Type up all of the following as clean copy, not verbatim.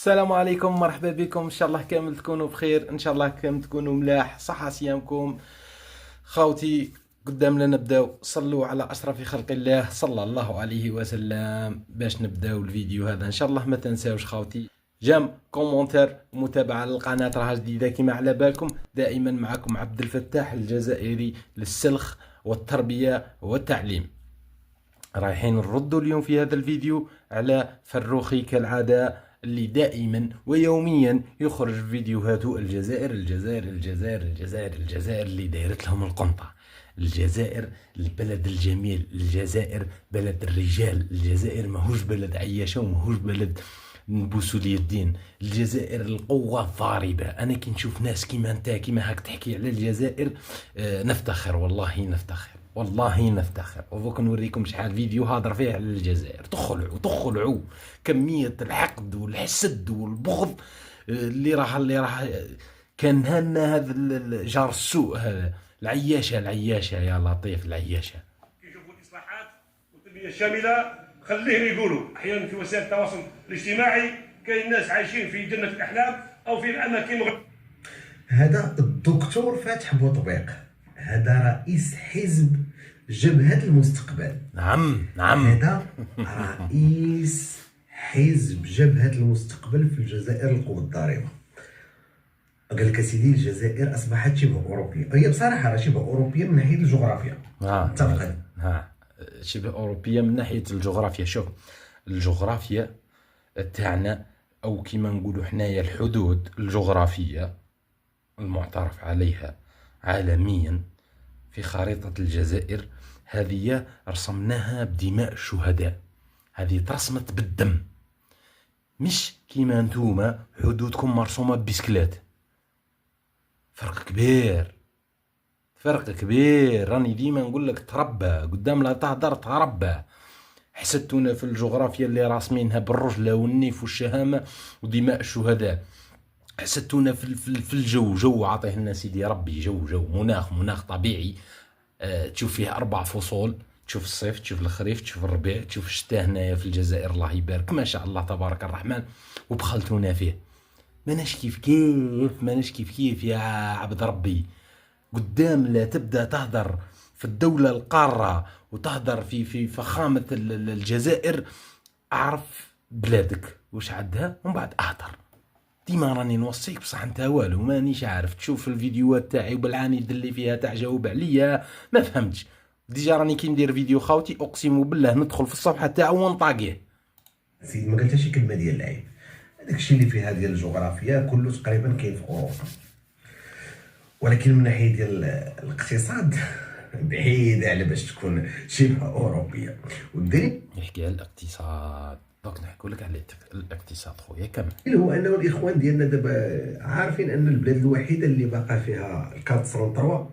السلام عليكم، مرحبا بكم. ان شاء الله كامل تكونوا بخير، ان شاء الله كامل تكونوا ملاح، صحة صيامكم خاوتي. قدامنا نبداو. صلوا على اشرف خلق الله صلى الله عليه وسلم. باش نبداو الفيديو هذا ان شاء الله ما تنساوش خاوتي جيم، كومونتير، متابعة للقناة راها جديدة كما على بالكم. دائما معكم عبد الفتاح الجزائري للسلخ والتربية والتعليم. رايحين نردوا اليوم في هذا الفيديو على فروخي كالعادة، اللي دائما ويوميا يخرج فيديوهاته الجزائر الجزائر الجزائر الجزائر الجزائر اللي دايرت لهم القنطة. الجزائر البلد الجميل، الجزائر بلد الرجال، الجزائر ماهوش بلد عياشة وماهوش بلد نبوسوا اليدين. الجزائر القوة الضاربة. أنا كي نشوف ناس كيما أنت كيما هاك تحكي على الجزائر نفتخر، والله نفتخر، والله نفتخر. وذوك نوريكم شحال فيديو هادر فيه على الجزائر. تخلعوا كمية الحقد والحسد والبغض اللي راه كان لنا هذا جار السوء هذا. العياشة يا لطيف، العياشة. يشوفوا الاصلاحات والتنميه الشامله خليهم يقولوا. احيانا في وسائل التواصل الاجتماعي كاين ناس عايشين في جنه الاحلام او في اماكن هذا الدكتور فتح بوطبيق، هذا رئيس حزب جبهة المستقبل. نعم هذا رئيس حزب جبهة المستقبل في الجزائر القوة الضاربة. قال لك سيدي الجزائر اصبحت شبه اوروبيه، هي بصراحه راه شبه اوروبيه من ناحيه الجغرافيا. متفقين؟ شبه اوروبيه من ناحيه الجغرافيا. شوف، الجغرافيا تاعنا او كيما نقولوا حنايا الحدود الجغرافيه المعترف عليها عالميا في خريطه الجزائر، هذه رسمناها بدماء الشهداء. هذه ترسمت بالدم، مش كيما نتوما حدودكم مرسومه ببسكلات. فرق كبير. راني ديما نقول لك تربى قدام لا تهدر، تربى. حسدتونا في الجغرافيا اللي راسمينها بالرجله والنيف والشهامه ودماء الشهداء. حسدتونا في الجو عطيه لنا سيدي ربي جو مناخ طبيعي. تشوف فيه 4 فصول، تشوف الصيف، تشوف الخريف، تشوف الربيع، تشوف الشتاء. هنايا في الجزائر الله يبارك ما شاء الله تبارك الرحمن، وبخلتونا فيه. ماناش كيف يا عبد ربي. قدام لا تبدا تهدر في الدولة القارة وتهدر في فخامة الجزائر، اعرف بلادك وش عندها ومن بعد اهدر. ديما راني نوصيك بصح انت والو مانيش عارف. تشوف الفيديوهات تاعي وبالعانيد اللي فيها تعجاوب عليا ما فهمتش. ديجا راني كي ندير فيديو خاوتي اقسم بالله ندخل في الصفحة تاعو ونطاقيه. سيدي ما قلتش كلمه ديال العيب. هذاك الشيء اللي فيها ديال الجغرافيا كله تقريبا كاين في اوروبا، ولكن من ناحيه ديال الاقتصاد بعيده على باش تكون شبه اوروبيه. والدليل يحكي على الاقتصاد، دوك نحكوا لك على الاقتصاد خويا كمل. هو انه الاخوان ديالنا دابا عارفين ان البلاد الوحيده اللي باقا فيها الكارت 33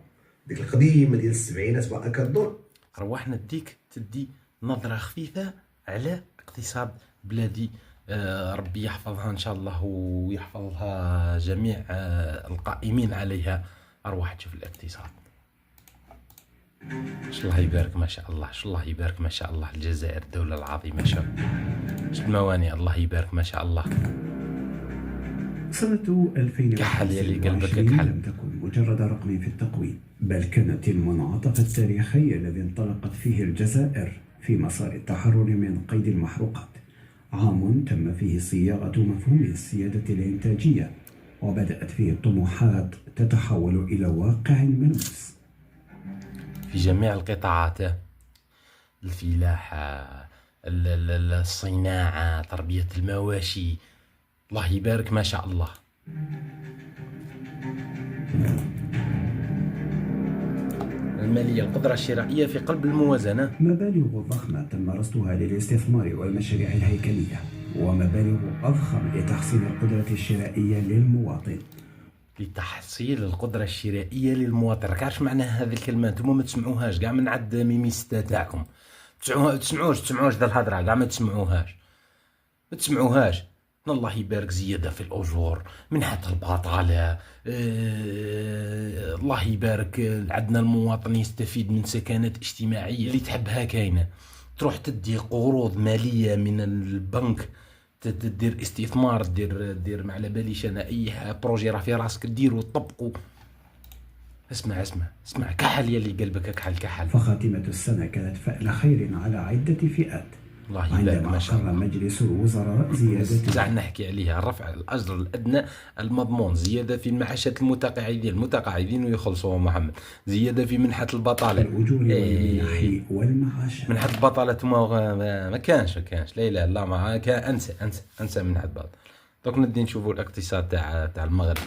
ديك القديمه ديال السبعينات باقا كدور. رواحنا تدي نظره خفيفه على اقتصاد بلادي. ربي يحفظها ان شاء الله ويحفظها جميع القائمين عليها. اروح تشوف الاقتصاد. الله يبارك ما شاء الله، الله يبارك ما شاء الله. الجزائر الدولة العظيمة. شوف الموانئ، الله يبارك ما شاء الله. سنة 2025 لم تكن مجرد رقم في التقويم، بل كانت المنعطف التاريخي الذي انطلقت فيه الجزائر في مسار التحرر من قيد المحروقات. عام تم فيه صياغة مفهوم السيادة الإنتاجية، وبدأت فيه الطموحات تتحول إلى واقع ملموس في جميع القطاعات: الفلاحة، الصناعة، تربية المواشي. الله يبارك ما شاء الله. المالية، القدرة الشرائية في قلب الموازنة. مبالغ ضخمة تم رصدها للاستثمار والمشاريع الهيكلية، ومبالغ أضخم لتحسين القدرة الشرائية للمواطن. لتحصيل القدرة الشرائية للمواطن. راكعرف معنى هذه الكلمة؟ نتوما ما تسمعوهاش كاع من عند ميميستا تاعكم. تسمعوش ذا الهضرة كاع ما تسمعوهاش. الله يبارك زيادة في الأجور، منحة البطالة. الله يبارك عندنا المواطن يستفيد من سكنات اجتماعية اللي تحبها كاينة. تروح تدي قروض مالية من البنك دير استثمار، دير ما على باليش انا اي بروجي راه في راسك ديرو طبقوا. اسمع كحل يلي قلبك كحل. فخاتمة السنة كانت فأل خير على عدة فئات. الله يبارك عندما ما شاء أقر الله. مجلس الوزراء زيادة زعل نحكي عليها رفع الأجر الأدنى المضمون، زيادة في المعاشات المتقاعدين ويخلصوا محمد، زيادة في منحة البطالة، الأجور والمنح والمعاشات. منحة البطالة ما كانش لا إله إلا الله، ما كان أنسى منحة البطالة. دوك ندي نشوفوا الاقتصاد تاع المغرب.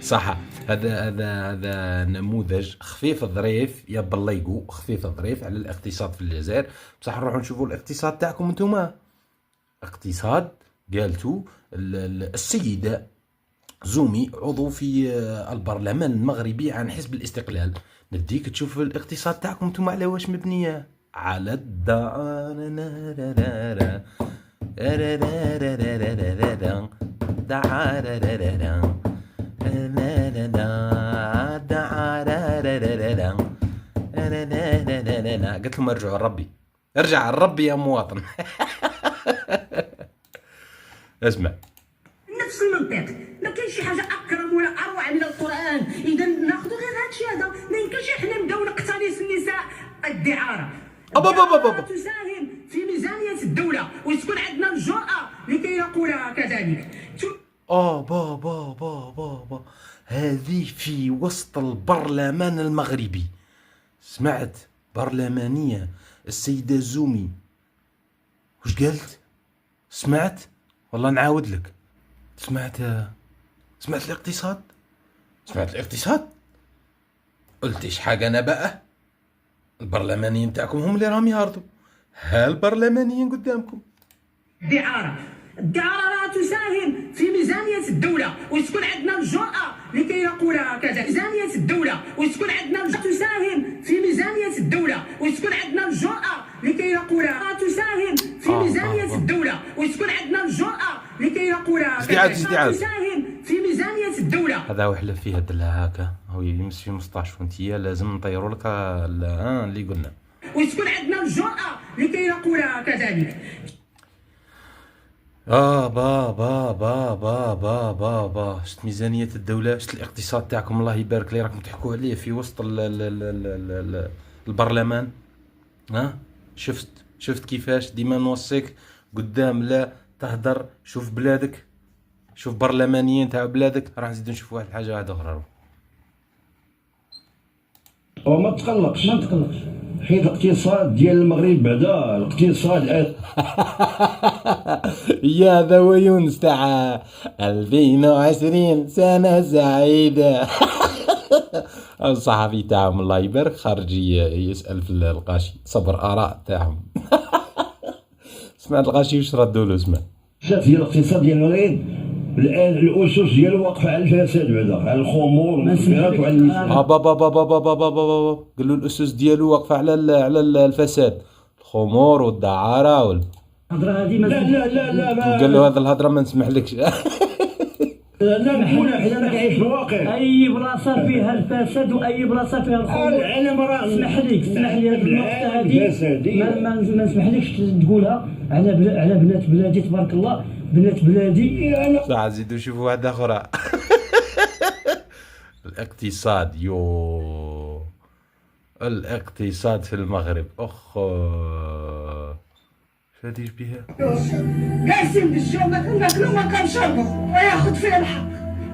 صح، هذا نموذج خفيف الظريف يا بلايقو، خفيف الظريف على الاقتصاد في الجزائر. بصح نروحوا نشوفوا الاقتصاد تاعكم نتوما. اقتصاد قالتو السيدة زومي عضو في البرلمان المغربي عن حزب الاستقلال. نديك تشوف الاقتصاد تاعكم نتوما على واش مبنية، على قلت لهم ارجعوا لربي، ارجع لربي يا مواطن. اسمع نفس المنطق، ما كاينش شي حاجه اكرم ولا اروع من القران. اذا ناخذ غير هادشي هذا، ما يمكنش احنا نبداو نقتنص النساء الدعاره. تساهم في ميزانيه الدوله وتكون عندنا الجرأه لكي نقولها كذلك. بابا هذه في وسط البرلمان المغربي. سمعت برلمانية السيدة زومي وش قالت؟ سمعت والله نعاود لك. سمعت الاقتصاد؟ قلت ايش حاجة انا بقى؟ البرلمانيين تاعكم هم اللي راهم يهرطوا، البرلمانيين قدامكم. الدعارة راه تساهم في ميزانية الدولة وتكون عندنا الجرأة لكي نقولها كذا. ميزانية الدولة وتكون عندنا تساهم في ميزانية الدولة وتكون عندنا الجرأة لكي نقولها. تساهم في ميزانية الدولة وتكون عندنا الجرأة لكي نقولها كذا. تساهم في ميزانية الدولة. هذا وحلف فيها دلها هكا هو يمس في مسطاش وانتيا لازم نطيروا لك اللي قلنا. وتكون عندنا الجرأة لكي نقولها كذلك. با شت ميزانية الدولة، شت الاقتصاد تاعكم الله يبارك لي راكم تحكوا عليه في وسط البرلمان. شفت كيفاش ديما نوصيك قدام لا تهدر، شوف بلادك، شوف برلمانيين تاع بلادك. راح نزيدو نشوف واحد الحاجة واحدة أخرى. وما تقلقش حيت الاقتصاد ديال المغرب بعدا الاقتصاد يا ذا يونس تاع 2020 سنة سعيدة. الصحفي تاعهم الله يبارك خارج يسأل في القاشي، صبر آراء تاعهم. سمعت القاشي وش ردوا له؟ اسمع ديال الاقتصاد ديال المغرب الان الاسس ديالو واقفه على الفساد بعدا، على الخمور والمسكرات وعلى النساء. قالوا الاسس ديالو واقفه على الفساد، الخمور والدعاره الهضره هذه لا قال له هذا الهضره ما نسمحلكش. لا نكون حنا كنعيش في الواقع. اي بلاصه فيها الفساد واي بلاصه فيها الخمور العالم راه اسمح لي هذه النقطه هذه ما نسمحلكش تقولها على بنات بلادي. تبارك الله بنات بلادي. صح زيدوا شوفوا واحده اخرى. الاقتصاد الاقتصاد في المغرب شاديش بها. قاسم بالجو ما كناكلو ما كنشربو وياخد فيه الحق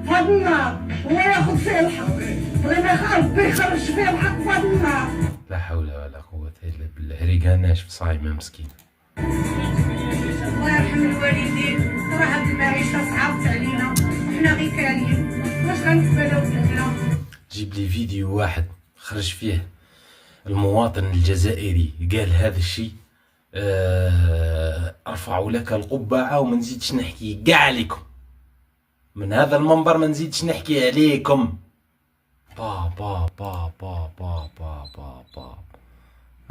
في هاد النهار، وياخد فيه الحق اللي ما يخالف به يخرج فيه الحق في هاد النهار. لا حول ولا قوة الا بالله. ريقها ناشف صايمة مسكين. الله يرحم الوالدين، راه هاد المعيشة صعبت علينا، حنا غير كاريين واش غنتباداو بنا. جيب لي فيديو واحد خرج فيه المواطن الجزائري قال هذا الشيء، ارفعوا لك القبعة وما نزيدش نحكي كاع عليكم من هذا المنبر، ما نزيدش نحكي عليكم.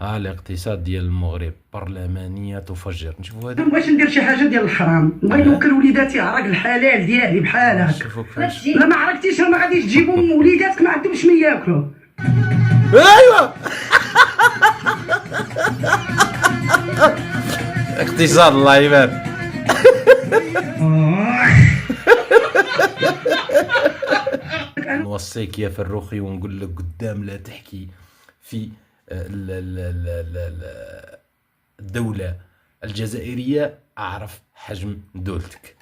الاقتصاد ديال المغرب برلمانية تفجر. نشوفوا هذا. باش ندير شي حاجة ديال الحرام، بغي نوكل وليداتي عراق الحلال ديالي بحال هكا. لا ما عرفتيش ما غاديش تجيبوا وليداتك ما عندهمش ما ياكلوا. ايوا اقتصاد الله يبارك. نوصيك يا فروخي ونقول لك قدام لا تحكي في الدولة الجزائرية، أعرف حجم دولتك.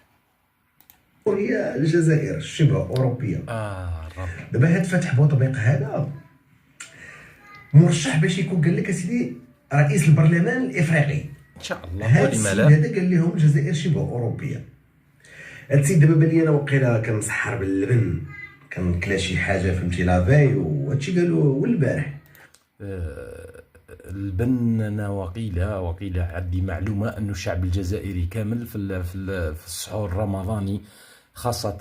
هي الجزائر شبه أوروبية. رب. دابا هاد فتح بوطبيق هذا مرشح باش يكون قال لك اسيدي رئيس البرلمان الافريقي ان شاء الله. هذا ولما السيد لا؟ هذا قال لهم الجزائر شبه اوروبيه. هاد السيد دابا بان لي انا وقيلا كنسحر باللبن كنكلا شي حاجه فهمتي لافاي وهادشي قالوا والبارح. البن انا وقيله عندي معلومه انه الشعب الجزائري كامل في السحور الرمضاني، خاصه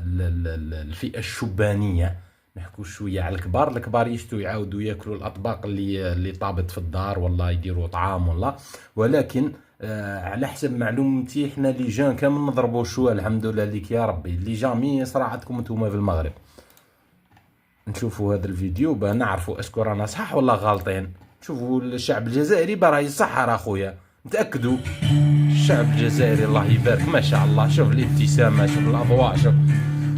الفئه الشبانيه، نحكوا شويه على الكبار يشتوا يعاودوا ياكلوا الاطباق اللي طابت في الدار والله يديروا طعام والله، ولكن على حسب معلومتي احنا لي جان كامل نضربوا شويه الحمد لله ليك يا ربي. لي جامي صراعتكم نتوما في المغرب. نشوفوا هذا الفيديو باه نعرفوا اسكو رانا صح ولا غالطين. شوفوا الشعب الجزائري باه راهي يسحر اخويا، نتاكدوا. الشعب الجزائري الله يبارك ما شاء الله. شوف الابتسامه، شوف الاضواء، شوف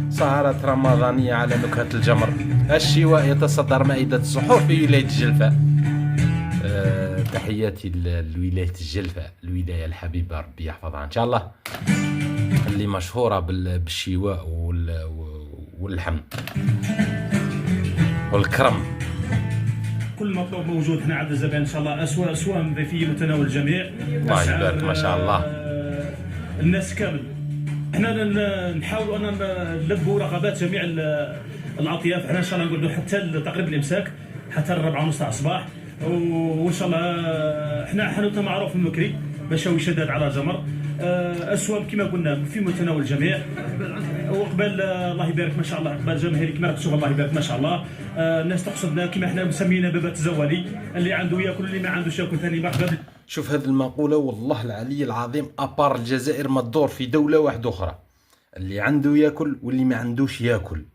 سهرة رمضانية على نكهة الجمر. الشواء يتصدر مائدة السحور في ولاية الجلفة. تحياتي لولاية الجلفة، الولاية الحبيبة ربي يحفظها إن شاء الله، اللي مشهورة بالشواء واللحم والكرم. كل مطلوب موجود هنا عند الزبائن ان شاء الله. اسواق في متناول الجميع. الله يبارك ما شاء الله. الناس كامل احنا نحاولوا ان نلبوا رغبات جميع الاطياف. احنا ان شاء الله نقعدوا حتى تقريبا الامساك، حتى 4:30 تاع الصباح، وان شاء الله احنا حانوتنا معروف المكري باش هو يشدد على جمر. اسواق كما قلنا في متناول الجميع، وقبل الله يبارك ما شاء الله قبل جماهيري كما تشوف الله يبارك ما شاء الله. الناس تقصدنا كما احنا مسمينا بابات الزوالي، اللي عنده ياكل اللي ما عندوش ياكل ثاني مرحبا. شوف هذه المقولة والله العلي العظيم، أبار الجزائر ما تدور في دولة واحدة أخرى، اللي عنده ياكل واللي ما عندوش ياكل.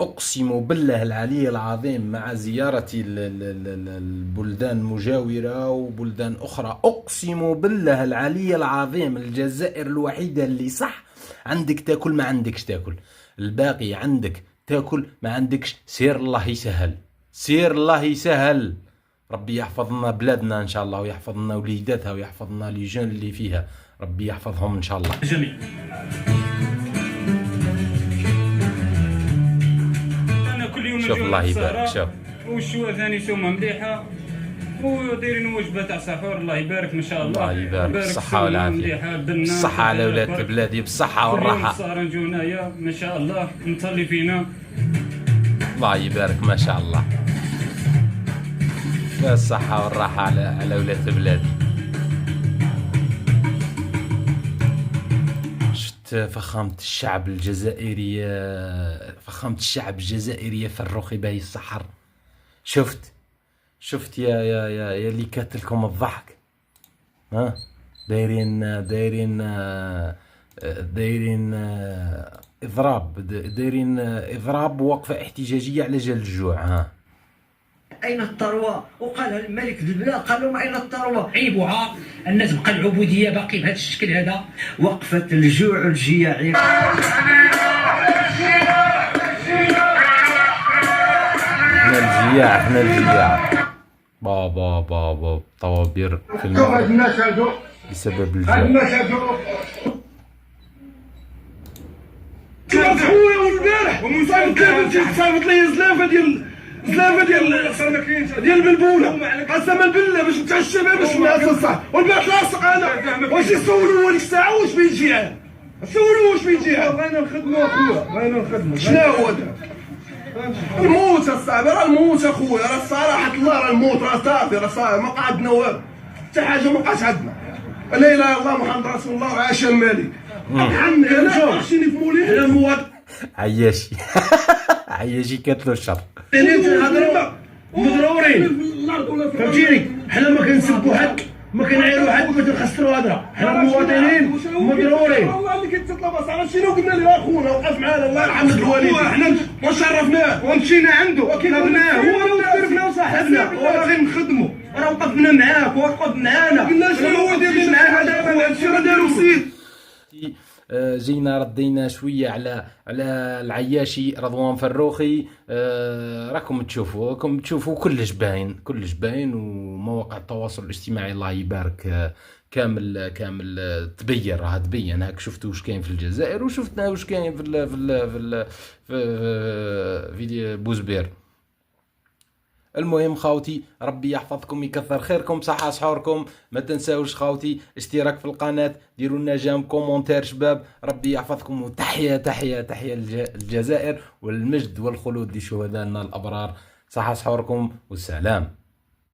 أقسم بالله العلي العظيم مع زيارتي البلدان المجاورة وبلدان أخرى، أقسم بالله العلي العظيم الجزائر الوحيدة اللي صح عندك تاكل ما عندكش تاكل، الباقي عندك تاكل ما عندكش. سير الله يسهل، سير الله يسهل. ربي يحفظ لنا بلادنا ان شاء الله، ويحفظ لنا وليداتها، ويحفظ لنا لي جون اللي فيها، ربي يحفظهم ان شاء الله جميع. انا كل يوم شوف الله يبارك. شوف والشوا ثاني سومه مليحه ودايرين وجبه تاع سحور الله يبارك ما شاء الله. الله يبارك الصحه والعافيه، الصحه على ولاد بلادي بالصحه والراحه. الصهر نجيو هنايا ما شاء الله نصلي فينا. الله يبارك ما شاء الله، الصحة والراحة على ولاد بلادي. شفت فخامة الشعب الجزائري، فخامة الشعب الجزائري فروخي باهي السحر. شفت يا اللي كاتلكم الضحك، ها دايرين اضراب ووقفة احتجاجية على جال الجوع. ها اين الثروه؟ وقال الملك البلاد قال لهم اين الثروه؟ عيبوها الناس بقى العبوديه باقي بهذا الشكل هذا. وقفه الجوع والجياع. احنا الجياع بابا طوابير في المغرب بسبب الجوع. خويا والبارح صايبط لي زلافه ديال البلبوله، قسما بالله باش نتعشى بها باش ناكل صح. والبارح لاصق انا واش يسولوا هذيك الساعه واش بين جيعان، سولوا واش بين جيعان. بغينا نخدموا اخويا، بغينا نخدموا. شنو هو هذا الموت الصعب؟ راه الموت اخويا، راه صراحه الله راه الموت راه صافي، راه صافي ما قعدنا والو، حتى حاجه ما بقاش عندنا. لا اله الا الله محمد رسول الله وعاش الملك. انا عرفتيني في مولي انا المواطن عياشي كاتلو الشر. نهضروا مضرورين فهمتيني. حنا ما كنسبوا حد، ما كنعيروا حد، ما كنخسروا هضره. حنا المواطنين مضرورين. والله اللي كتطلب اصاحبي شنو قلنا له اخونا وقف معنا الله يرحم الوالدين. حنا وشرفناه ومشينا عنده وكلمناه هو اللي دربنا وصاحبنا وراه غير نخدموا. راه وقفنا معاك ووقف معانا. قلنا شنو هو ديال معاه دابا هادشي راه دارو سيد. جينا ردينا شويه على العياشي رضوان فروخي. راكم تشوفوا كلش باين ومواقع التواصل الاجتماعي الله يبارك كامل تبين هاك. شفتوا واش كاين في الجزائر وشفتنا واش كاين في بوزبير. المهم خاوتي ربي يحفظكم يكثر خيركم صحة سحوركم. ما تنساوش خاوتي اشتراك في القناة، ديروا لنا جيم كومونتير شباب. ربي يحفظكم وتحية الجزائر والمجد والخلود لشهدائنا الأبرار. صحة سحوركم والسلام.